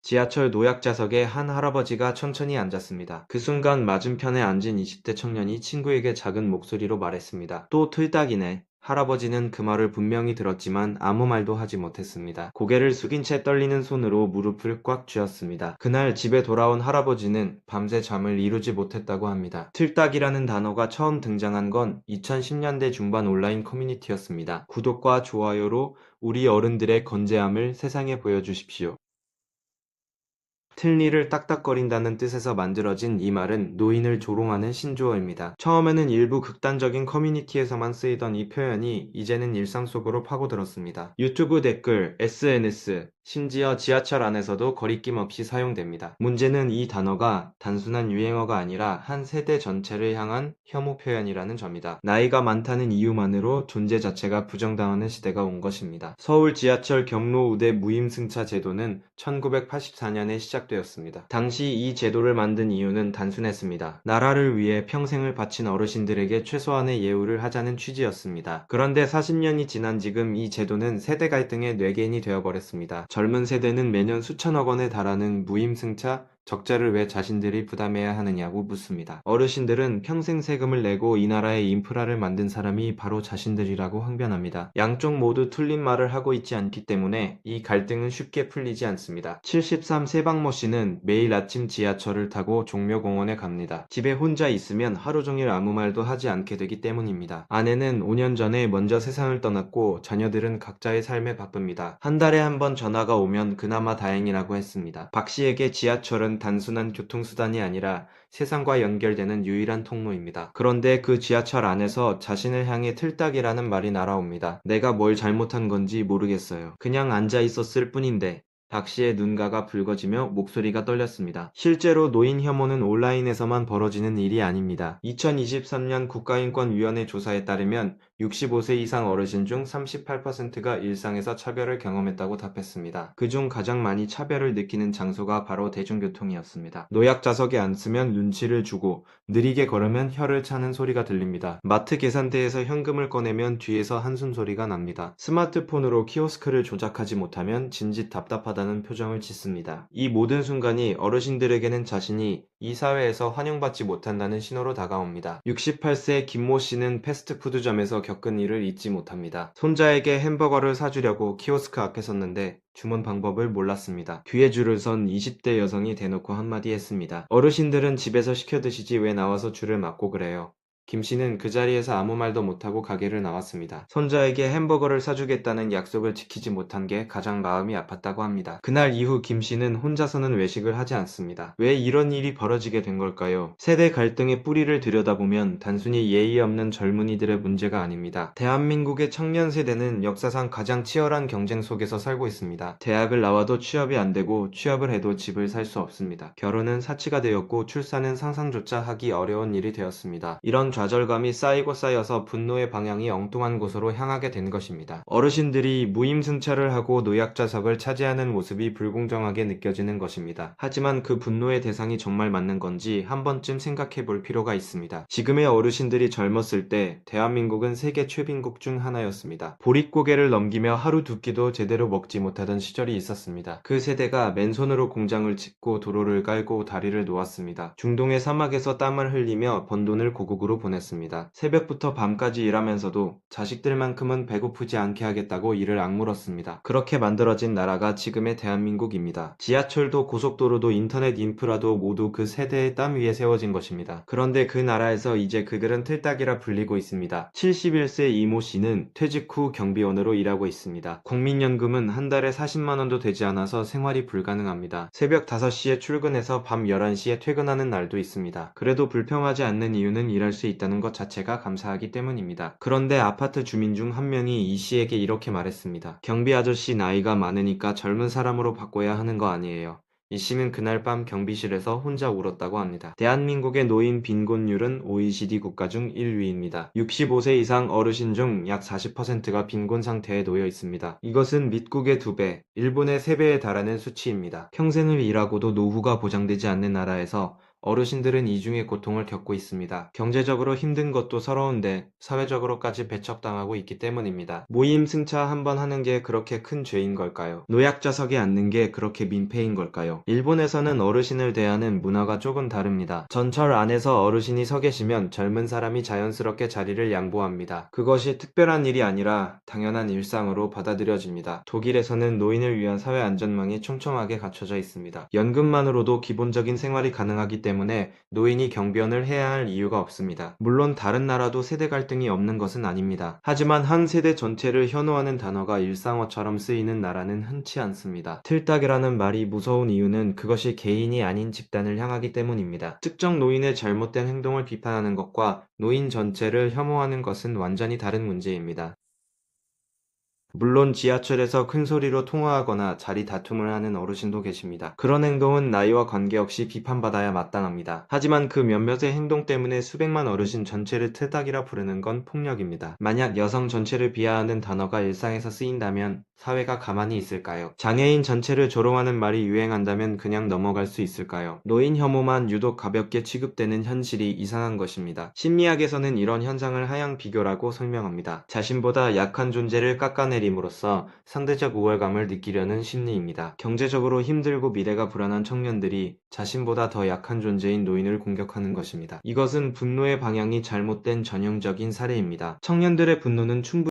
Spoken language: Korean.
지하철 노약자석에 한 할아버지가 천천히 앉았습니다. 그 순간 맞은편에 앉은 20대 청년이 친구에게 작은 목소리로 말했습니다. 또 틀딱이네. 할아버지는 그 말을 분명히 들었지만 아무 말도 하지 못했습니다. 고개를 숙인 채 떨리는 손으로 무릎을 꽉 쥐었습니다. 그날 집에 돌아온 할아버지는 밤새 잠을 이루지 못했다고 합니다. 틀딱이라는 단어가 처음 등장한 건 2010년대 중반 온라인 커뮤니티였습니다. 구독과 좋아요로 우리 어른들의 건재함을 세상에 보여주십시오. 틀니를 딱딱거린다는 뜻에서 만들어진 이 말은 노인을 조롱하는 신조어입니다. 처음에는 일부 극단적인 커뮤니티에서만 쓰이던 이 표현이 이제는 일상 속으로 파고들었습니다. 유튜브 댓글, SNS, 심지어 지하철 안에서도 거리낌 없이 사용됩니다. 문제는 이 단어가 단순한 유행어가 아니라 한 세대 전체를 향한 혐오 표현이라는 점이다. 나이가 많다는 이유만으로 존재 자체가 부정당하는 시대가 온 것입니다. 서울 지하철 경로 우대 무임승차 제도는 1984년에 시작되었습니다. 당시 이 제도를 만든 이유는 단순했습니다. 나라를 위해 평생을 바친 어르신들에게 최소한의 예우를 하자는 취지였습니다. 그런데 40년이 지난 지금 이 제도는 세대 갈등의 뇌겐이 되어버렸습니다. 젊은 세대는 매년 수천억 원에 달하는 무임승차 적자를 왜 자신들이 부담해야 하느냐고 묻습니다. 어르신들은 평생 세금을 내고 이 나라의 인프라를 만든 사람이 바로 자신들이라고 항변합니다. 양쪽 모두 틀린 말을 하고 있지 않기 때문에 이 갈등은 쉽게 풀리지 않습니다. 73 세박모 씨는 매일 아침 지하철을 타고 종묘공원에 갑니다. 집에 혼자 있으면 하루 종일 아무 말도 하지 않게 되기 때문입니다. 아내는 5년 전에 먼저 세상을 떠났고 자녀들은 각자의 삶에 바쁩니다. 한 달에 한 번 전화가 오면 그나마 다행이라고 했습니다. 박 씨에게 지하철은 단순한 교통수단이 아니라 세상과 연결되는 유일한 통로입니다. 그런데 그 지하철 안에서 자신을 향해 틀딱이라는 말이 날아옵니다. 내가 뭘 잘못한 건지 모르겠어요. 그냥 앉아 있었을 뿐인데. 박 씨의 눈가가 붉어지며 목소리가 떨렸습니다. 실제로 노인 혐오는 온라인에서만 벌어지는 일이 아닙니다. 2023년 국가인권위원회 조사에 따르면 65세 이상 어르신 중 38%가 일상에서 차별을 경험했다고 답했습니다. 그중 가장 많이 차별을 느끼는 장소가 바로 대중교통이었습니다. 노약자석에 앉으면 눈치를 주고 느리게 걸으면 혀를 차는 소리가 들립니다. 마트 계산대에서 현금을 꺼내면 뒤에서 한숨 소리가 납니다. 스마트폰으로 키오스크를 조작하지 못하면 진짓 답답하다는 표정을 짓습니다. 이 모든 순간이 어르신들에게는 자신이 이 사회에서 환영받지 못한다는 신호로 다가옵니다. 68세 김모 씨는 패스트푸드점에서 겪은 일을 잊지 못합니다. 손자에게 햄버거를 사주려고 키오스크 앞에 섰는데 주문 방법을 몰랐습니다. 뒤에 줄을 선 20대 여성이 대놓고 한마디 했습니다. 어르신들은 집에서 시켜 드시지 왜 나와서 줄을 막고 그래요. 김 씨는 그 자리에서 아무 말도 못하고 가게를 나왔습니다. 손자에게 햄버거를 사주겠다는 약속을 지키지 못한 게 가장 마음이 아팠다고 합니다. 그날 이후 김 씨는 혼자서는 외식을 하지 않습니다. 왜 이런 일이 벌어지게 된 걸까요? 세대 갈등의 뿌리를 들여다보면 단순히 예의 없는 젊은이들의 문제가 아닙니다. 대한민국의 청년 세대는 역사상 가장 치열한 경쟁 속에서 살고 있습니다. 대학을 나와도 취업이 안 되고 취업을 해도 집을 살 수 없습니다. 결혼은 사치가 되었고 출산은 상상조차 하기 어려운 일이 되었습니다. 이런 좌절감이 쌓이고 쌓여서 분노의 방향이 엉뚱한 곳으로 향하게 된 것입니다. 어르신들이 무임승차를 하고 노약자석을 차지하는 모습이 불공정하게 느껴지는 것입니다. 하지만 그 분노의 대상이 정말 맞는 건지 한 번쯤 생각해 볼 필요가 있습니다. 지금의 어르신들이 젊었을 때 대한민국은 세계 최빈국 중 하나였습니다. 보릿고개를 넘기며 하루 두 끼도 제대로 먹지 못하던 시절이 있었습니다. 그 세대가 맨손으로 공장을 짓고 도로를 깔고 다리를 놓았습니다. 중동의 사막에서 땀을 흘리며 번 돈을 고국으로 보냈습니다. 새벽부터 밤까지 일하면서도 자식들만큼은 배고프지 않게 하겠다고 이를 악물었습니다. 그렇게 만들어진 나라가 지금의 대한민국입니다. 지하철도 고속도로도 인터넷 인프라도 모두 그 세대의 땀 위에 세워진 것입니다. 그런데 그 나라에서 이제 그들은 틀딱이라 불리고 있습니다. 71세 이모 씨는 퇴직 후 경비원으로 일하고 있습니다. 국민연금은 한 달에 40만 원도 되지 않아서 생활이 불가능합니다. 새벽 5시에 출근해서 밤 11시에 퇴근하는 날도 있습니다. 그래도 불평하지 않는 이유는 일할 수 있다는 것 자체가 감사하기 때문입니다. 그런데 아파트 주민 중 한 명이 이 씨에게 이렇게 말했습니다. 경비 아저씨 나이가 많으니까 젊은 사람으로 바꿔야 하는 거 아니에요. 이 씨는 그날 밤 경비실에서 혼자 울었다고 합니다. 대한민국의 노인 빈곤율은 OECD 국가 중 1위입니다. 65세 이상 어르신 중 약 40%가 빈곤 상태에 놓여 있습니다. 이것은 미국의 2배, 일본의 3배에 달하는 수치입니다. 평생을 일하고도 노후가 보장되지 않는 나라에서 어르신들은 이중의 고통을 겪고 있습니다. 경제적으로 힘든 것도 서러운데 사회적으로까지 배척당하고 있기 때문입니다. 모임 승차 한 번 하는 게 그렇게 큰 죄인 걸까요? 노약자석에 앉는 게 그렇게 민폐인 걸까요? 일본에서는 어르신을 대하는 문화가 조금 다릅니다. 전철 안에서 어르신이 서 계시면 젊은 사람이 자연스럽게 자리를 양보합니다. 그것이 특별한 일이 아니라 당연한 일상으로 받아들여집니다. 독일에서는 노인을 위한 사회 안전망이 촘촘하게 갖춰져 있습니다. 연금만으로도 기본적인 생활이 가능하기 때문에 노인이 경변을 해야 할 이유가 없습니다. 물론 다른 나라도 세대 갈등이 없는 것은 아닙니다. 하지만 한 세대 전체를 현호하는 단어가 일상어처럼 쓰이는 나라는 흔치 않습니다. 틀딱이라는 말이 무서운 이유는 그것이 개인이 아닌 집단을 향하기 때문입니다. 특정 노인의 잘못된 행동을 비판하는 것과 노인 전체를 혐오하는 것은 완전히 다른 문제입니다. 물론 지하철에서 큰 소리로 통화하거나 자리 다툼을 하는 어르신도 계십니다. 그런 행동은 나이와 관계없이 비판받아야 마땅합니다. 하지만 그 몇몇의 행동 때문에 수백만 어르신 전체를 틀딱이라 부르는 건 폭력입니다. 만약 여성 전체를 비하하는 단어가 일상에서 쓰인다면 사회가 가만히 있을까요? 장애인 전체를 조롱하는 말이 유행한다면 그냥 넘어갈 수 있을까요? 노인 혐오만 유독 가볍게 취급되는 현실이 이상한 것입니다. 심리학에서는 이런 현상을 하향 비교라고 설명합니다. 자신보다 약한 존재를 깎아내림으로써 상대적 우월감을 느끼려는 심리입니다. 경제적으로 힘들고 미래가 불안한 청년들이 자신보다 더 약한 존재인 노인을 공격하는 것입니다. 이것은 분노의 방향이 잘못된 전형적인 사례입니다. 청년들의 분노는 충분히